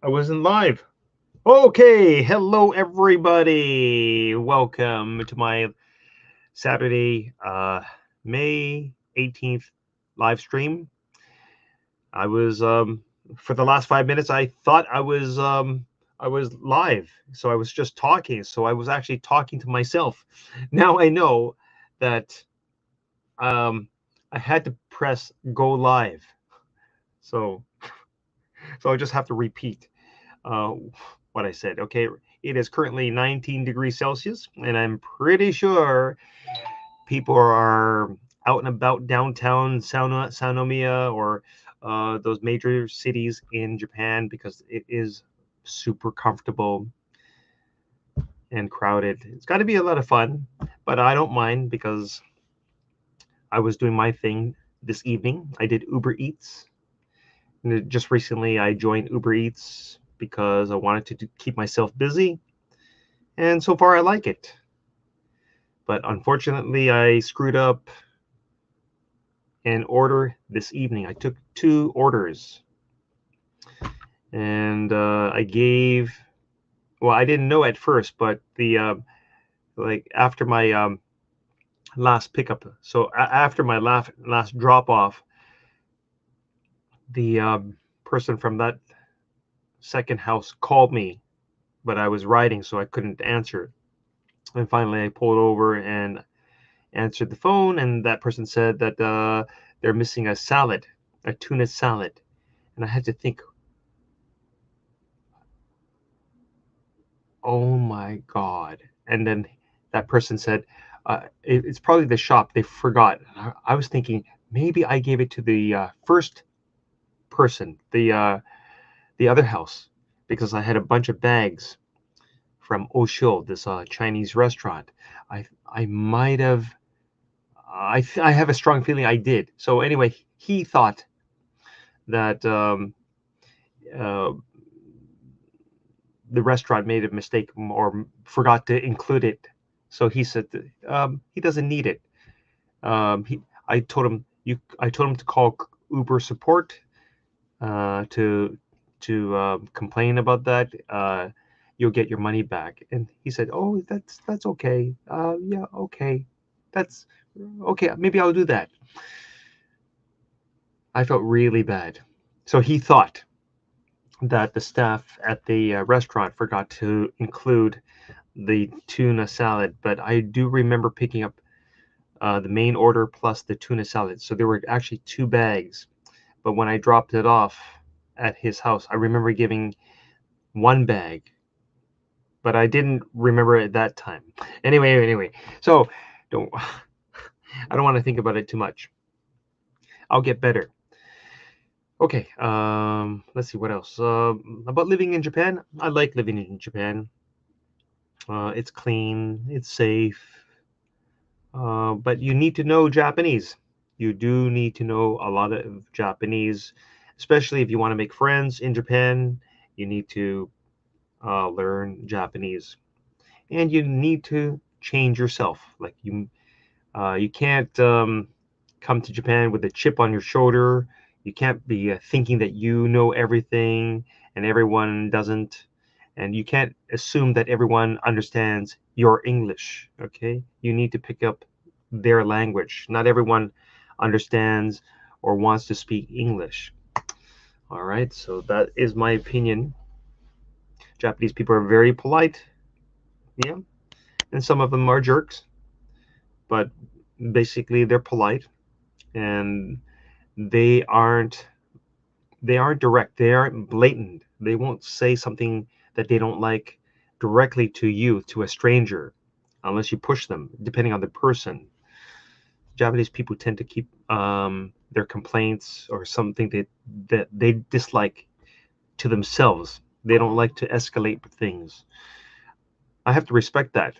I wasn't live. Okay, hello everybody. Welcome to my Saturday, May 18th live stream. I was for the last 5 minutes. I thought I was live, so I was just talking. So I was actually talking to myself. Now I know that um, I had to press go live. So I just have to repeat uh, what I said. Okay, it is currently 19 degrees Celsius, and I'm pretty sure people are out and about downtown Sanomiya or those major cities in Japan because it is super comfortable and crowded. It's got to be a lot of fun, but I don't mind because I was doing my thing this evening. I did Uber Eats. And just recently, I joined Uber Eats because I wanted to keep myself busy, and so far I like it. But unfortunately, I screwed up an order this evening. I took 2 orders, and I gave. Well, I didn't know at first, but the like after my last pickup, so after my last drop off, the person from that second house called me, but I was riding, so I couldn't answer. And finally, I pulled over and answered the phone, and that person said that they're missing a salad, a tuna salad. And I had to think, oh my God. And then that person said, it's probably the shop. They forgot. I was thinking, maybe I gave it to the first person, the other house, because I had a bunch of bags from Oshil, this Chinese restaurant. I might have. I have a strong feeling I did. So anyway, he thought that uh, the restaurant made a mistake or forgot to include it. So he said he doesn't need it. He, I told him I told him to call Uber support to complain about that. You'll get your money back. And he said, "Oh, that's okay. Yeah, okay, that's okay. Maybe I'll do that." I felt really bad. So he thought that the staff at the restaurant forgot to include the tuna salad, but I do remember picking up the main order plus the tuna salad. So there were actually 2 bags. But when I dropped it off at his house, I remember giving 1 bag, but I didn't remember it that time. Anyway, so don't I don't want to think about it too much. I'll get better. Okay, let's see what else. About living in Japan, I like living in Japan. It's clean, it's safe, but you need to know Japanese. You do need to know a lot of Japanese, especially if you want to make friends in Japan. You need to learn Japanese, and you need to change yourself. Like you can't come to Japan with a chip on your shoulder. You can't be thinking that you know everything and everyone doesn't. And you can't assume that everyone understands your English. Okay, you need to pick up their language. Not everyone understands or wants to speak English. All right, so that is my opinion. Japanese people are very polite, yeah, and some of them are jerks, but basically they're polite and they aren't they aren't direct. They aren't blatant. They won't say something that they don't like directly to you, to a stranger, unless you push them, depending on the person. Japanese people tend to keep their complaints or something that they dislike to themselves. They don't like to escalate things. I have to respect that.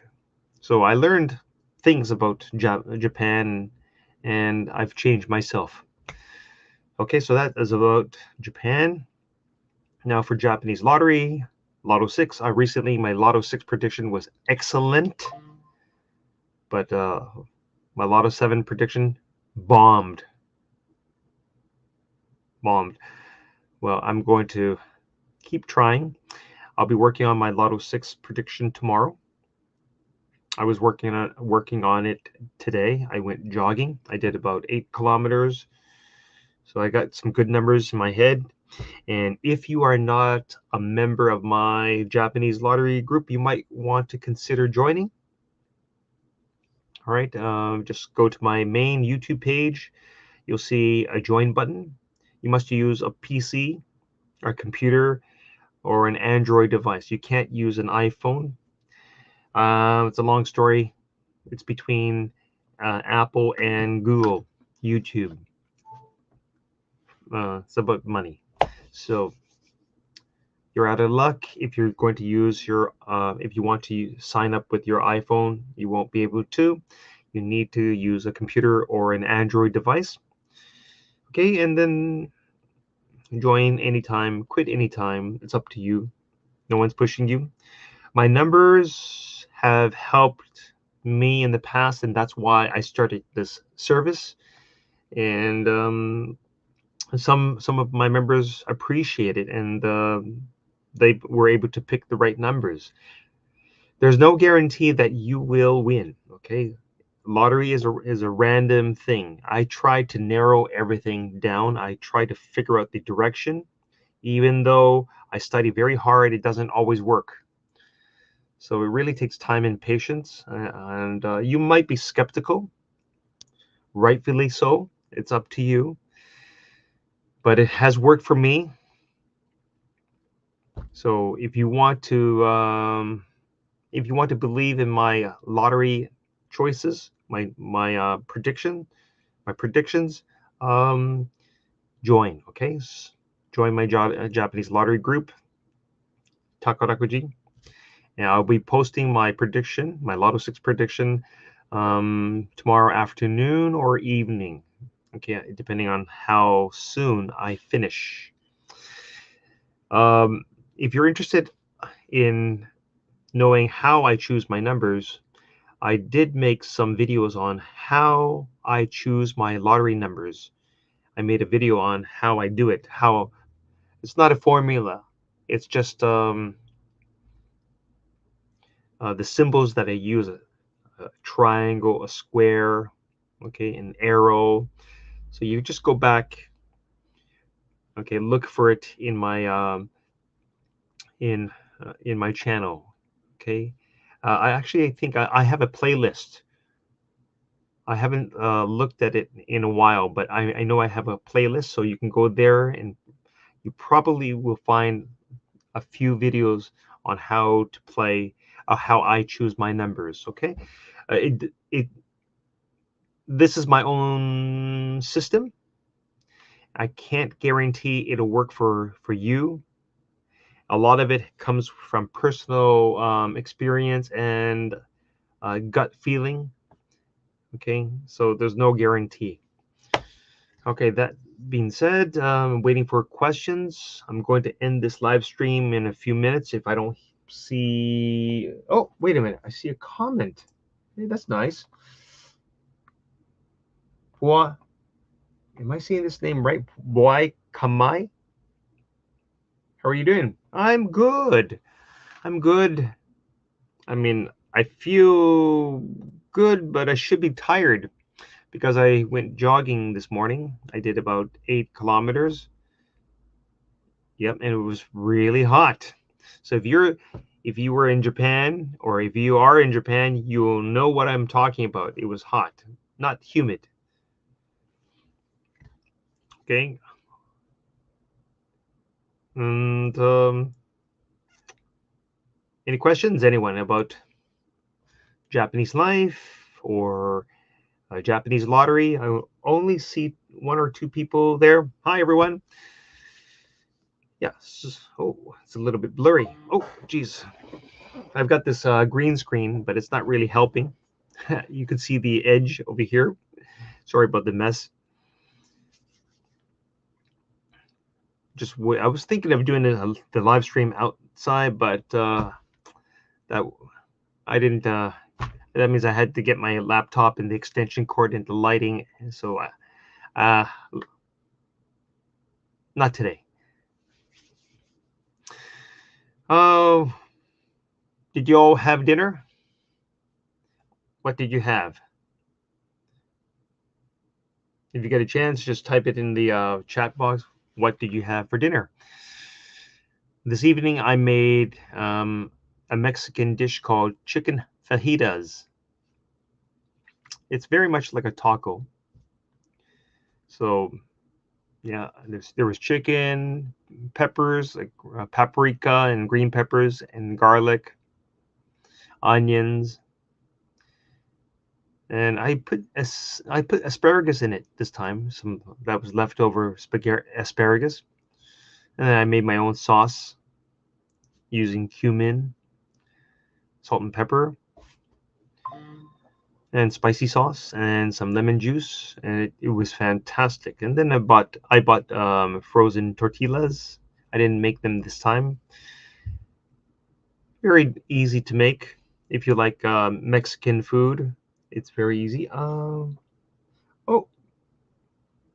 So I learned things about Japan, and I've changed myself. Okay, so that is about Japan. Now for Japanese lottery, Lotto 6. Recently, my Lotto 6 prediction was excellent, but my Lotto 7 prediction bombed. Bombed. Well, I'm going to keep trying. I'll be working on my Lotto 6 prediction tomorrow. I was working on it today. I went jogging. I did about 8 kilometers. So I got some good numbers in my head. And if you are not a member of my Japanese lottery group, you might want to consider joining. All right, just go to my main YouTube page. You'll see a join button. You must use a PC or a computer or an Android device. You can't use an iPhone. It's a long story. It's between Apple and Google, YouTube. It's about money. So you're out of luck if you're going to use your, if you want to sign up with your iPhone, you won't be able to. You need to use a computer or an Android device. Okay, and then join anytime, quit anytime. It's up to you. No one's pushing you. My numbers have helped me in the past, and that's why I started this service. And some of my members appreciate it, and they were able to pick the right numbers. There's no guarantee that you will win. Okay, lottery is a random thing. I try to narrow everything down. I try to figure out the direction. Even though I study very hard, it doesn't always work. So it really takes time and patience, and you might be skeptical, rightfully so. It's up to you. But it has worked for me. So if you want to believe in my lottery choices, my predictions, um, join. Okay, join my Japanese lottery group, Takarakuji, and I'll be posting my prediction, my Lotto 6 prediction, tomorrow afternoon or evening. Okay, depending on how soon I finish. If you're interested in knowing how I choose my numbers, I did make some videos on how I choose my lottery numbers. I made a video on how I do it. How it's not a formula. It's just the symbols that I use: a triangle, a square, okay, an arrow. So you just go back, okay, look for it in my in my channel, okay. I think I have a playlist. I haven't looked at it in a while, but I know I have a playlist, so you can go there and you probably will find a few videos on how to play, how I choose my numbers. Okay, this is my own system. I can't guarantee it'll work for you. A lot of it comes from personal experience and gut feeling. Okay, so there's no guarantee. Okay, that being said, I'm waiting for questions. I'm going to end this live stream in a few minutes if I don't see. Oh, wait a minute. I see a comment. Hey, that's nice. What? Am I seeing this name right? Why Kamai? How are you doing? I'm good. I'm good. I mean, I feel good, but I should be tired because I went jogging this morning. I did about 8 kilometers. Yep, and it was really hot. So if you were in Japan, or if you are in Japan, you will know what I'm talking about. It was hot, not humid. Okay. And any questions, anyone, about Japanese life or Japanese lottery? I only see 1 or 2 people there. Hi, everyone. Yes. Oh, it's a little bit blurry. Oh, geez. I've got this green screen, but it's not really helping. You can see the edge over here. Sorry about the mess. I was thinking of doing the live stream outside, but that I didn't. That means I had to get my laptop and the extension cord into lighting. So, not today. Did you all have dinner? What did you have? If you get a chance, just type it in the chat box. What did you have for dinner? This evening I made a Mexican dish called chicken fajitas. It's very much like a taco. So yeah, there was chicken, peppers, like paprika and green peppers and garlic, onions, and I put asparagus in it this time. Some that was leftover spaghetti asparagus, and then I made my own sauce using cumin, salt and pepper, and spicy sauce and some lemon juice, and it was fantastic. And then I bought frozen tortillas. I didn't make them this time. Very easy to make if you like Mexican food. It's very easy. Oh,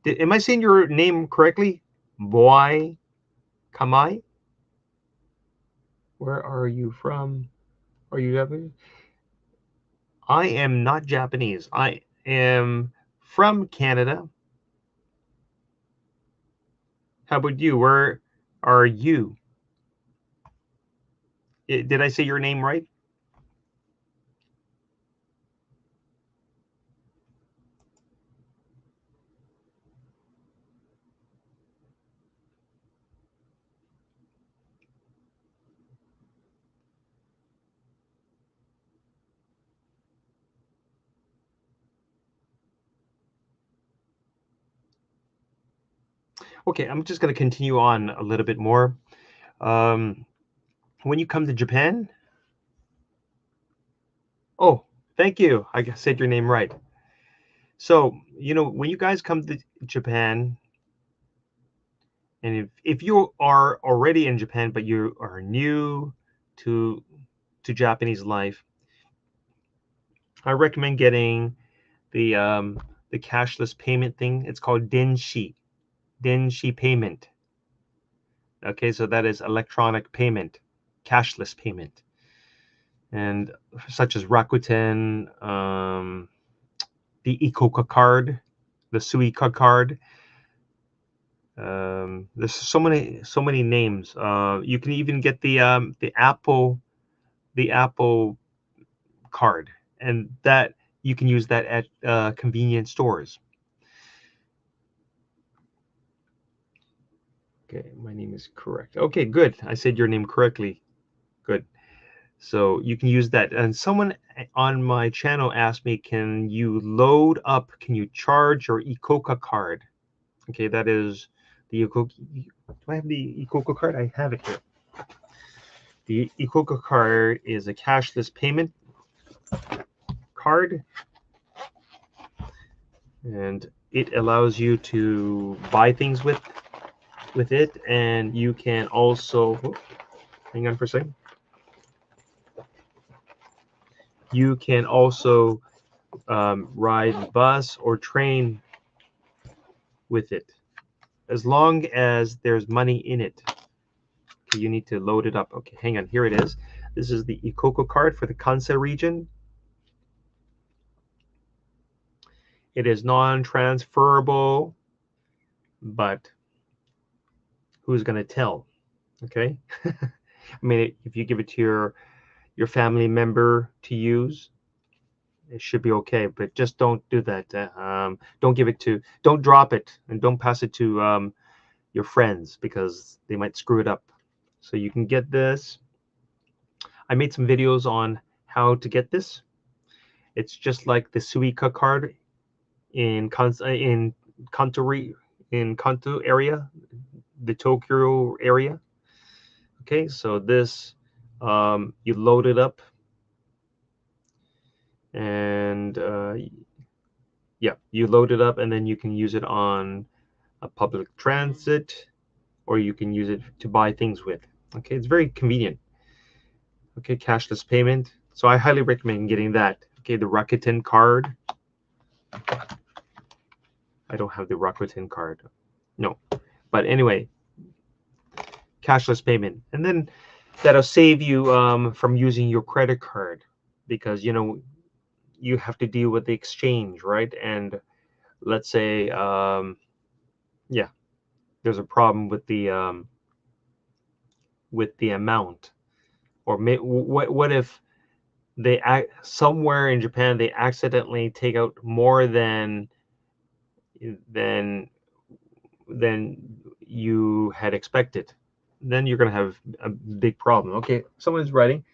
am I saying your name correctly? Boy Kamai? Where are you from? Are you Japanese? I am not Japanese. I am from Canada. How about you? Where are you? Did I say your name right? Okay, I'm just going to continue on a little bit more. Um, when you come to Japan, oh, thank you. I said your name right. So, when you guys come to Japan, and if you are already in Japan, but you are new to Japanese life, I recommend getting the cashless payment thing. It's called denshi payment. Okay, so that is electronic payment, cashless payment, and such as Rakuten, the Ikoka card, the Suica card. There's so many names. You can even get the Apple card, and that you can use that at convenience stores. Okay, my name is correct. Okay, good. I said your name correctly. Good. So you can use that. And someone on my channel asked me, can you charge your Ikoka card? Okay, that is the Ikoka. Do I have the Ikoka card? I have it here. The Ikoka card is a cashless payment card, and it allows you to buy things with it, and you can also, hang on for a second. You can also ride bus or train with it, as long as there's money in it. Okay, you need to load it up. Okay, hang on. Here it is. This is the Ikoka card for the Kansai region. It is non-transferable, but who's going to tell? Okay. I mean, if you give it to your family member to use, it should be okay. But just don't do that. Don't drop it, and don't pass it to your friends, because they might screw it up. So you can get this. I made some videos on how to get this. It's just like the Suica card in Kanto area, the Tokyo area. Okay, so this you load it up, and yeah, you load it up, and then you can use it on a public transit, or you can use it to buy things with. Okay, it's very convenient. Okay, cashless payment. So I highly recommend getting that. Okay, the Rakuten card. I don't have the Rakuten card. No. But anyway, cashless payment. And then that'll save you from using your credit card, because you have to deal with the exchange, right? And let's say yeah, there's a problem with the amount, or what if somewhere in Japan they accidentally take out more than than you had expected. Then you're going to have a big problem. Okay, someone's writing.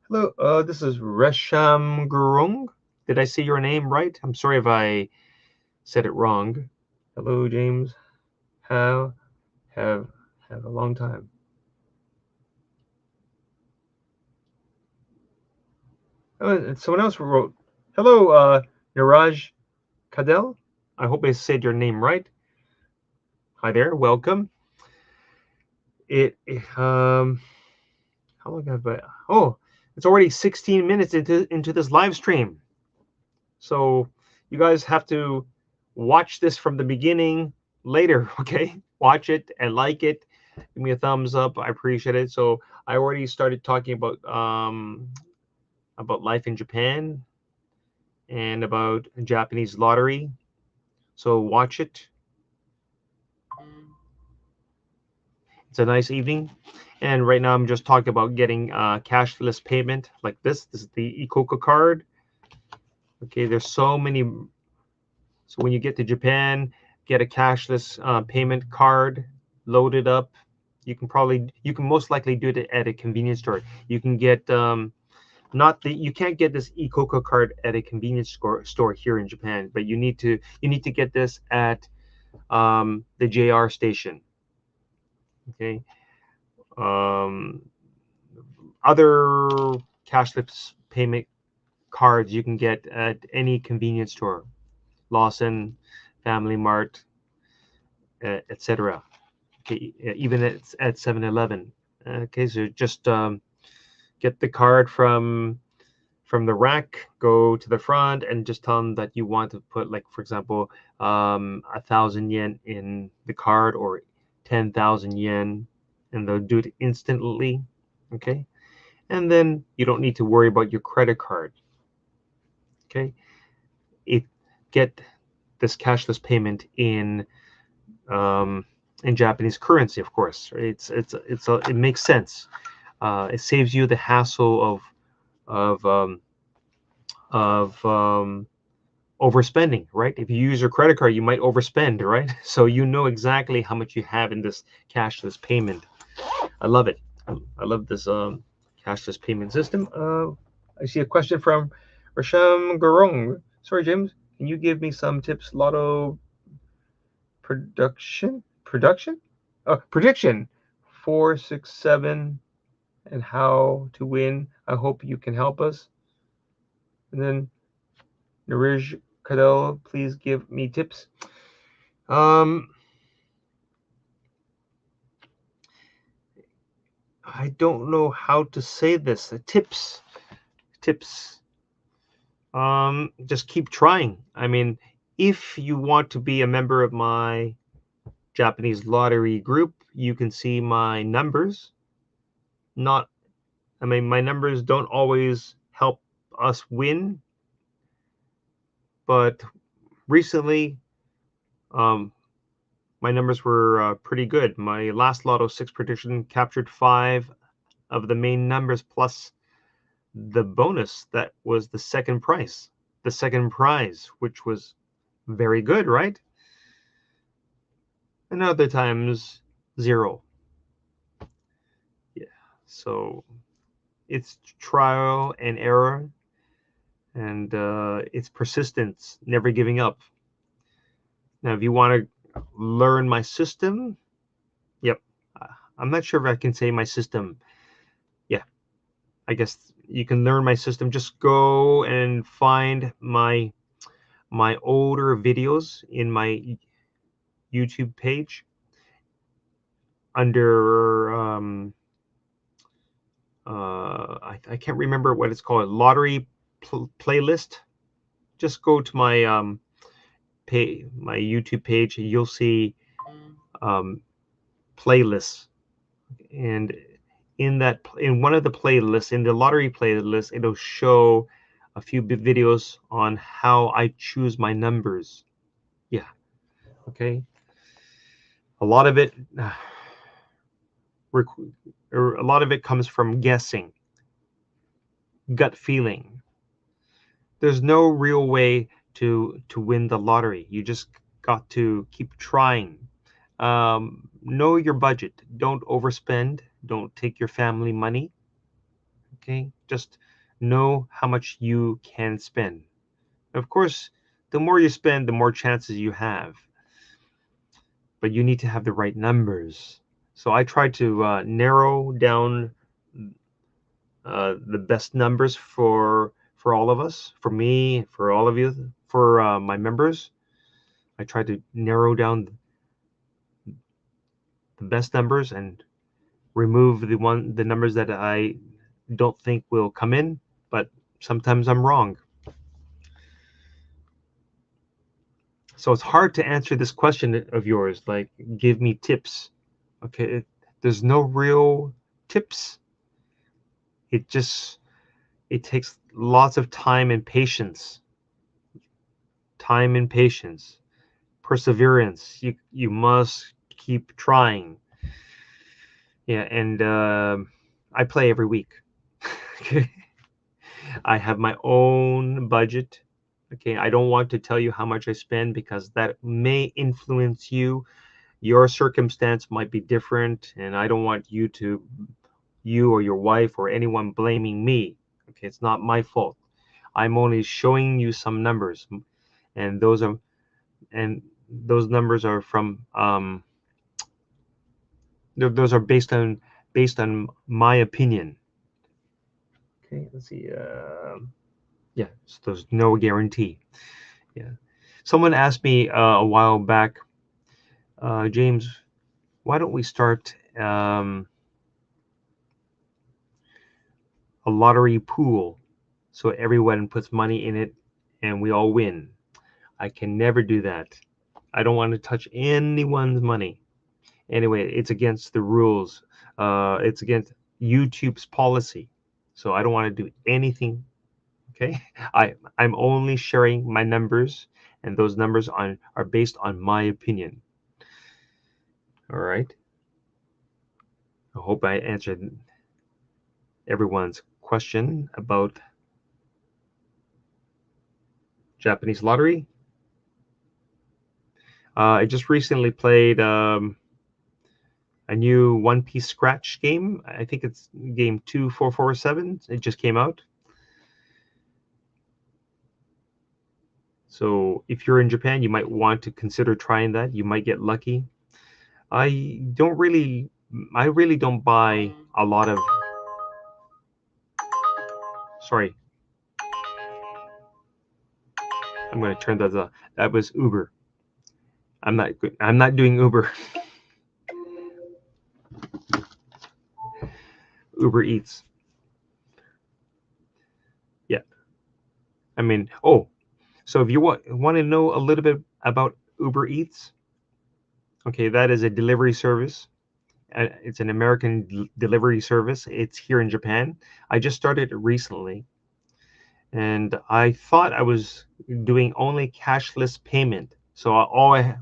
Hello, this is Resham Gurung. Did I say your name right? I'm sorry if I said it wrong. Hello, James. How have a long time. Oh, and someone else wrote, hello, Niraj Kadel. I hope I said your name right. Hi there, welcome. How long have I? Oh, it's already 16 minutes into this live stream. So you guys have to watch this from the beginning later, okay? Watch it and like it. Give me a thumbs up. I appreciate it. So I already started talking about life in Japan and about Japanese lottery. So watch it. It's a nice evening. And right now I'm just talking about getting cashless payment like this. This is the Ikoka card. Okay, there's so many. So when you get to Japan, get a cashless payment card, load it up. You can most likely do it at a convenience store. You can get you can't get this Ikoka card at a convenience store here in Japan, but you need to get this at the JR station. Okay. Um, Other cashless payment cards you can get at any convenience store, Lawson, Family Mart, etc. Okay, even at 7-Eleven. Okay, so just get the card from the rack, go to the front, and just tell them that you want to put, like, for example, 1,000 yen in the card, or 10,000 yen, and they'll do it instantly. Okay, and then you don't need to worry about your credit card. Okay, get this cashless payment in Japanese currency, of course. It makes sense. It saves you the hassle of um, of overspending, right? If you use your credit card, you might overspend, right? So you know exactly how much you have in this cashless payment. I love it. I love this cashless payment system. I see a question from Rasham Garong. Sorry, James. Can you give me some tips? Lotto prediction 467 and how to win. I hope you can help us. And then Narij Kadel, please give me tips. I don't know how to say this. Tips. Just keep trying. I mean, if you want to be a member of my Japanese lottery group, you can see my numbers. My numbers don't always help us win, but recently, my numbers were pretty good. My last Lotto 6 prediction captured 5 of the main numbers, plus the bonus that was the second prize. The second prize, which was very good, right? And other times, 0. Yeah. So it's trial and error, and it's persistence, never giving up. Now, if you want to learn my system, yep. I'm not sure if I can say my system. Yeah, I guess you can learn my system. Just go and find my older videos in my YouTube page under I can't remember what it's called, lottery playlist. Just go to my my YouTube page, and you'll see playlists, and in one of the playlists, in the lottery playlist, it'll show a few videos on how I choose my numbers. Yeah, okay. A lot of it, a lot of it comes from guessing, gut feeling. There's no real way to win the lottery. You just got to keep trying. Know your budget. Don't overspend. Don't take your family money. Okay, just know how much you can spend. Of course, the more you spend, the more chances you have. But you need to have the right numbers. So I try to narrow down the best numbers for all of us, for me, for all of you, for my members. I try to narrow down the best numbers and remove the numbers that I don't think will come in, but sometimes I'm wrong. So it's hard to answer this question of yours, like give me tips. Okay, there's no real tips. It just it takes lots of time and patience. Time and patience. Perseverance. You must keep trying. Yeah, and I play every week. Okay. I have my own budget. Okay, I don't want to tell you how much I spend because that may influence you. Your circumstance might be different, and I don't want you or your wife or anyone blaming me. Okay, it's not my fault. I'm only showing you some numbers, and those numbers are from those are based on my opinion. Okay, let's see. Yeah, so there's no guarantee. Yeah. Someone asked me a while back, James, why don't we start a lottery pool so everyone puts money in it and we all win? I can never do that. I don't want to touch anyone's money. Anyway, it's against the rules. It's against YouTube's policy. So I don't want to do anything. Okay. I'm only sharing my numbers, and those numbers are based on my opinion. All right. I hope I answered everyone's question about Japanese lottery. I just recently played a new One Piece Scratch game. I think it's game 2447. It just came out. So if you're in Japan, you might want to consider trying that. You might get lucky. I don't really, I really don't buy a lot of. Sorry, I'm going to turn that off. That was Uber. I'm not good. I'm not doing Uber. Uber Eats. Yeah. I mean, oh, so if you want to know a little bit about Uber Eats, okay, that is a delivery service. It's an American delivery service. It's here in Japan. I just started it recently, and I thought I was doing only cashless payment. So the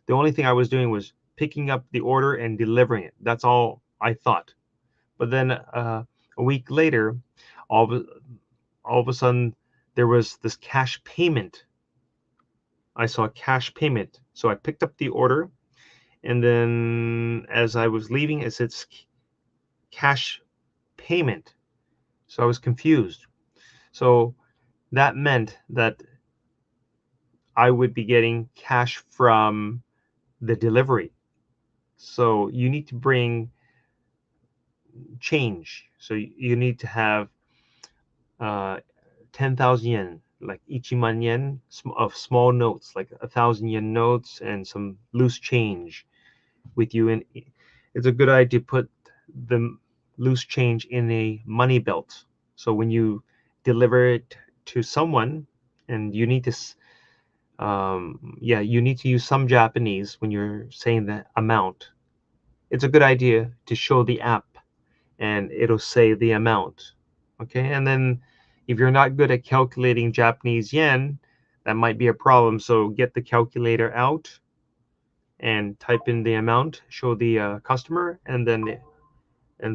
only thing I was doing was picking up the order and delivering it. That's all I thought. But then a week later, all of, all of a sudden, there was this cash payment. I saw cash payment. So I picked up the order, and then as I was leaving, it said cash payment. So I was confused. So that meant that I would be getting cash from the delivery. So you need to bring change. So you need to have uh, 10,000 yen, like ichiman yen of small notes, like 1,000 yen notes and some loose change with you. And it's a good idea to put the loose change in a money belt. So when you deliver it to someone, and you need to, yeah, you need to use some Japanese when you're saying the amount. it's a good idea to show the app, and it'll say the amount. Okay, and then if you're not good at calculating Japanese yen, that might be a problem. So get the calculator out and type in the amount, show the customer, and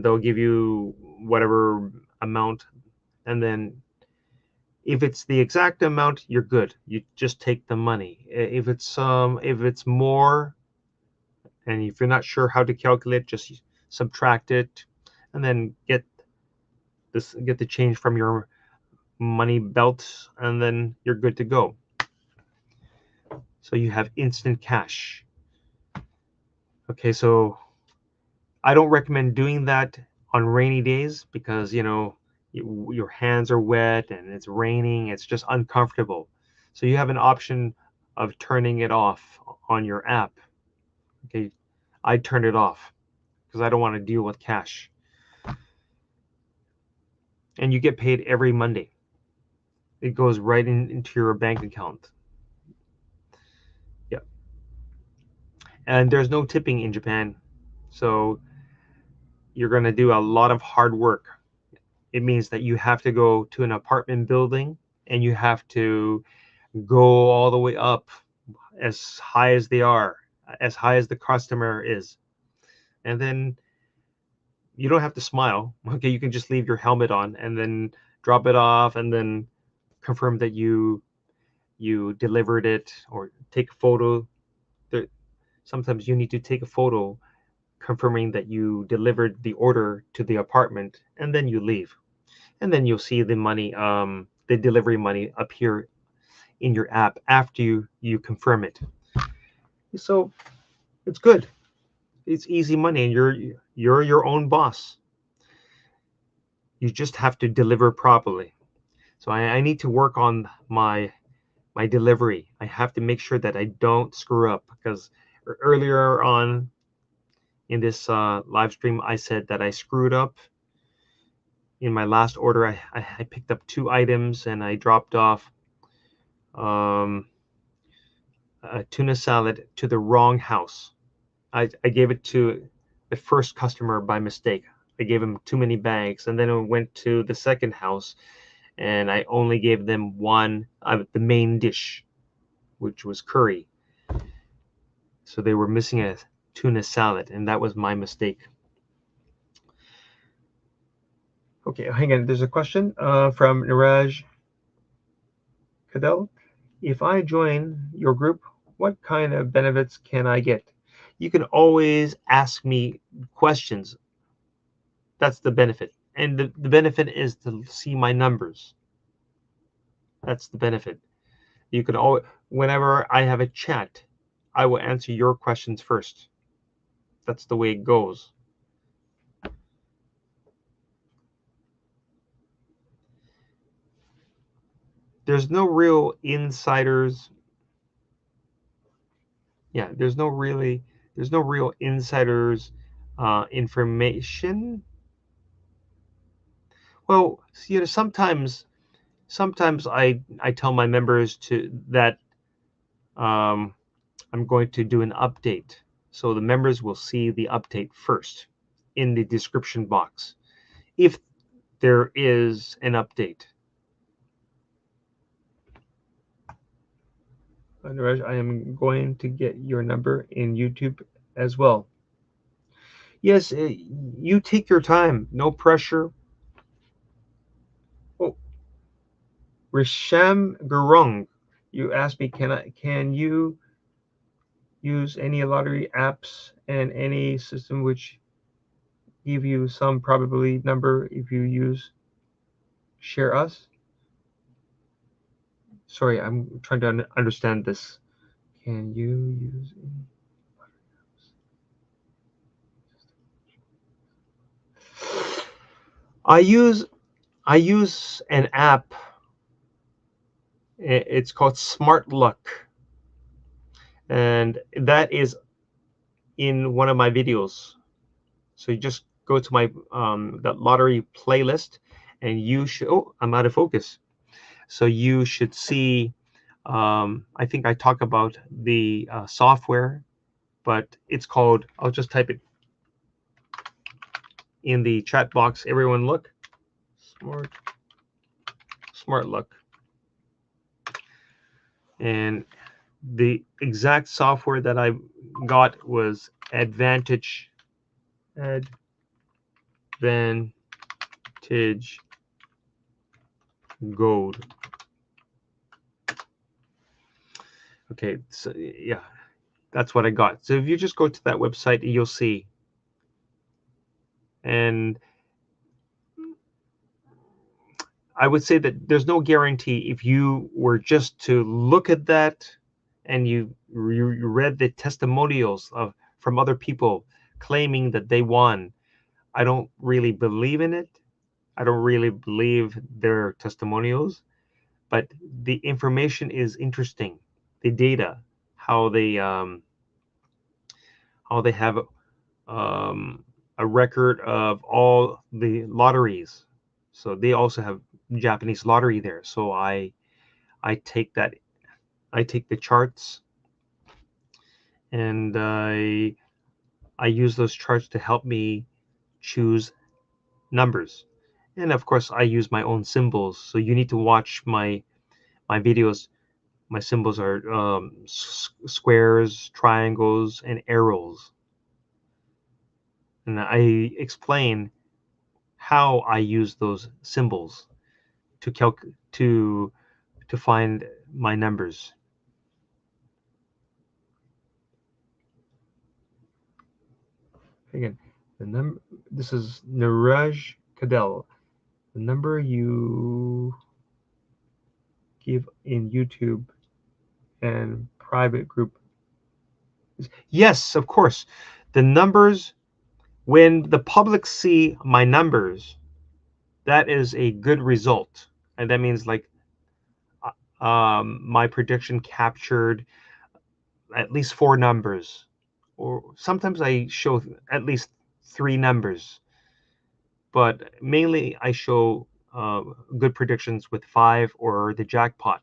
they'll give you whatever amount. And then if it's the exact amount, you're good. You just take the money. If it's more, and if you're not sure how to calculate, just subtract it, and then get the change from your money belt, and then you're good to go. So you have instant cash. Okay, so I don't recommend doing that on rainy days because, your hands are wet and it's raining. It's just uncomfortable. So you have an option of turning it off on your app. Okay, I turned it off because I don't want to deal with cash. And you get paid every Monday. It goes right into your bank account. Yeah. And there's no tipping in Japan. So you're going to do a lot of hard work. It means that you have to go to an apartment building and you have to go all the way up as high as they are, as high as the customer is. And then you don't have to smile. Okay, you can just leave your helmet on and then drop it off and then confirm that you delivered it, or take a photo. There, sometimes you need to take a photo confirming that you delivered the order to the apartment, and then you leave. And then you'll see the money, the delivery money appear in your app after you confirm it. So it's good. It's easy money, and you're your own boss. You just have to deliver properly. So I need to work on my delivery. I have to make sure that I don't screw up, because earlier on in this live stream, I said that I screwed up in my last order. I picked up 2 items and I dropped off um, a tuna salad to the wrong house. I gave it to the first customer by mistake. I gave him too many bags, and then I went to the second house and I only gave them one of the main dish, which was curry. So they were missing a tuna salad, and that was my mistake. Okay, hang on. There's a question from Niraj Kadel. If I join your group, what kind of benefits can I get? You can always ask me questions. That's the benefit. And the benefit is to see my numbers. That's the benefit. You can always, whenever I have a chat, I will answer your questions first. That's the way it goes. There's no real insiders. Yeah, there's no real insiders information. Well, sometimes I tell my members that um, I'm going to do an update, so the members will see the update first in the description box if there is an update. Anuraj, I am going to get your number in YouTube as well. Yes, you take your time, no pressure. Oh, Risham Gurung, you asked me, can you use any lottery apps and any system which give you some probability number if you use share us? Sorry, I'm trying to understand this. Can you use any apps? I use an app. It's called Smart Luck, and that is in one of my videos. So you just go to my the lottery playlist, and you should. Oh, I'm out of focus. So you should see. I think I talk about the software, but it's called. I'll just type it. in the chat box. Everyone look. Smart look. And the exact software that I got was Advantage Gold. Okay, so yeah, that's what I got. So if you just go to that website, you'll see. And I would say that there's no guarantee. If you were just to look at that and you read the testimonials from other people claiming that they won, I don't really believe in it. I don't really believe their testimonials, but the information is interesting. The data, how they have a record of all the lotteries. So they also have Japanese lottery there. So I take that, I take the charts, and I use those charts to help me choose numbers. And of course, I use my own symbols. So you need to watch my videos. My symbols are squares, triangles, and arrows. And I explain how I use those symbols to find my numbers. Again, the number. This is Niraj Kadel. The number you give in YouTube and private group. Yes, of course. The numbers, when the public see my numbers, that is a good result. And that means like my prediction captured at least 4 numbers, or sometimes I show at least 3 numbers, but mainly I show good predictions with 5 or the jackpot.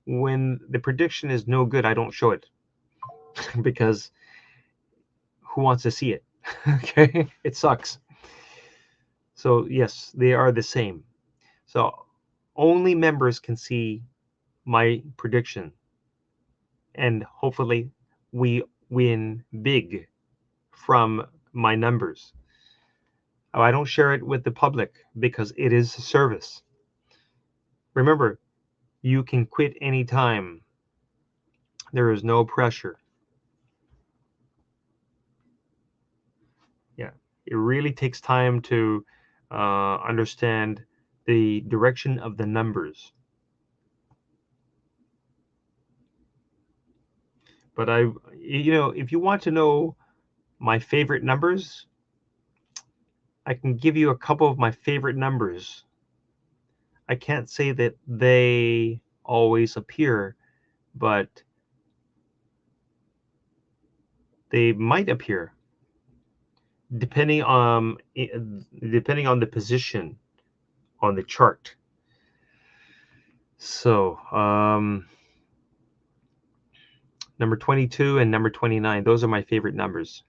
When the prediction is no good, I don't show it because who wants to see it? Okay, it sucks. So yes, they are the same. So only members can see my prediction, and hopefully we win big from my numbers. I don't share it with the public because it is a service. Remember, you can quit anytime. There is no pressure. Yeah, it really takes time to understand the direction of the numbers. But if you want to know my favorite numbers, I can give you a couple of my favorite numbers. I can't say that they always appear, but they might appear depending on the position on the chart. So number 22 and number 29, those are my favorite numbers.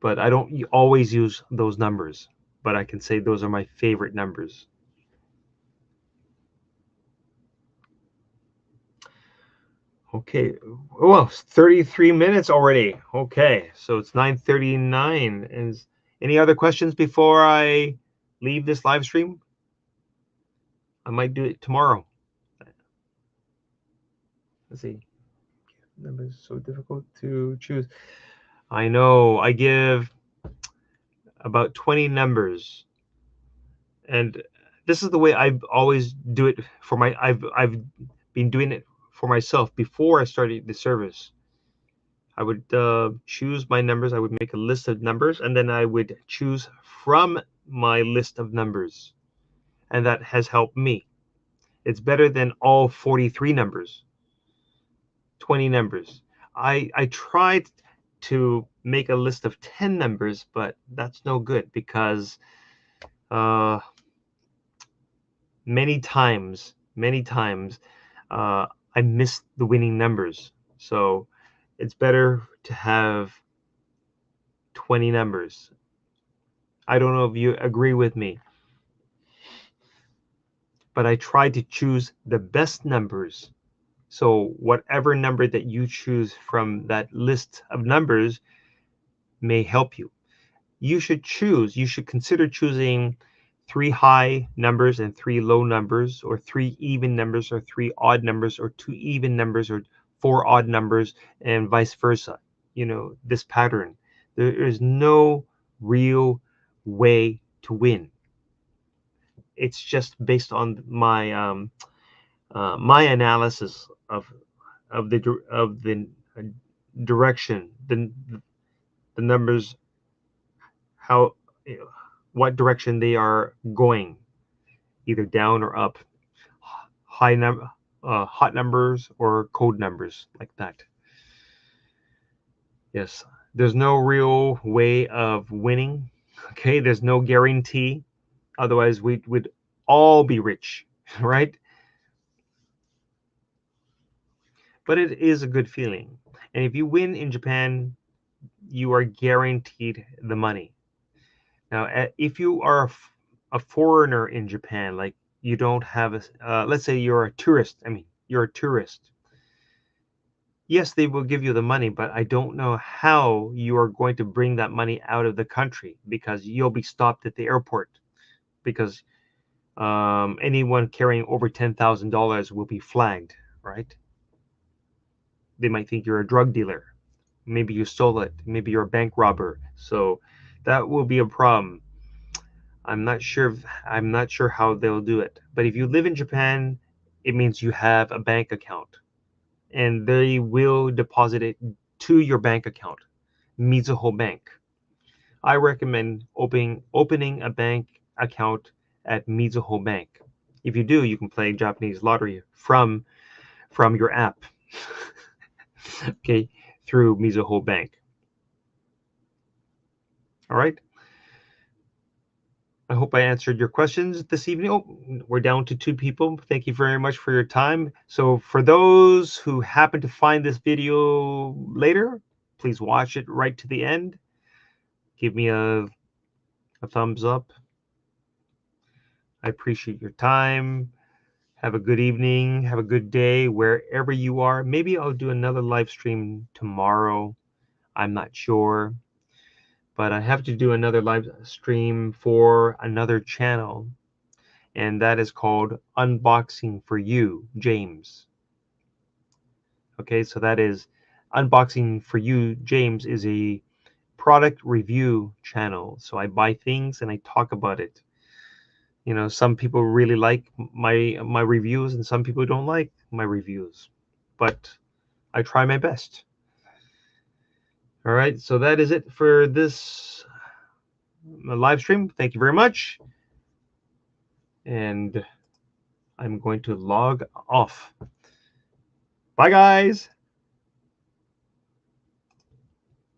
But I don't always use those numbers, but I can say those are my favorite numbers. Okay, well, 33 minutes already. Okay, so it's 9:39. And any other questions before I leave this live stream? I might do it tomorrow. Let's see. Numbers so difficult to choose. I know. I give about 20 numbers, and this is the way I always do it for my. I've been doing it for myself before I started the service. I would choose my numbers. I would make a list of numbers, and then I would choose from my list of numbers, and that has helped me. It's better than all 43 numbers, 20 numbers. I tried to make a list of 10 numbers, but that's no good because uh, many times I missed the winning numbers. So it's better to have 20 numbers. I don't know if you agree with me, but I tried to choose the best numbers. So whatever number that you choose from that list of numbers may help you. You should consider choosing 3 high numbers and 3 low numbers, or 3 even numbers, or 3 odd numbers, or 2 even numbers, or 4 odd numbers, and vice versa. This pattern. There is no real way to win. It's just based on my analysis of the direction, the numbers, how what direction they are going, either down or up, hot numbers or cold numbers, like that. Yes, there's no real way of winning. Okay, there's no guarantee. Otherwise, we would all be rich, right? But it is a good feeling. And if you win in Japan, you are guaranteed the money. Now, if you are a foreigner in Japan, like you don't have let's say you're a tourist. I mean, you're a tourist. Yes, they will give you the money, but I don't know how you are going to bring that money out of the country, because you'll be stopped at the airport, because anyone carrying over $10,000 will be flagged, right? They might think you're a drug dealer. Maybe you stole it. Maybe you're a bank robber. So that will be a problem. I'm not sure how they'll do it. But if you live in Japan, it means you have a bank account, and they will deposit it to your bank account, Mizuho Bank. I recommend opening a bank account at Mizuho Bank. If you do, you can play Japanese lottery from your app, okay, through Mizuho Bank. All right. I hope I answered your questions this evening. Oh, we're down to 2 people. Thank you very much for your time. So for those who happen to find this video later, please watch it right to the end. Give me a thumbs up. I appreciate your time. Have a good evening. Have a good day wherever you are. Maybe I'll do another live stream tomorrow. I'm not sure. But I have to do another live stream for another channel, and that is called Unboxing for You, James. Okay, so that is Unboxing for You, James is a product review channel. So I buy things and I talk about it. Some people really like my reviews, and some people don't like my reviews, but I try my best. All right, so that is it for this live stream. Thank you very much, and I'm going to log off. Bye, guys.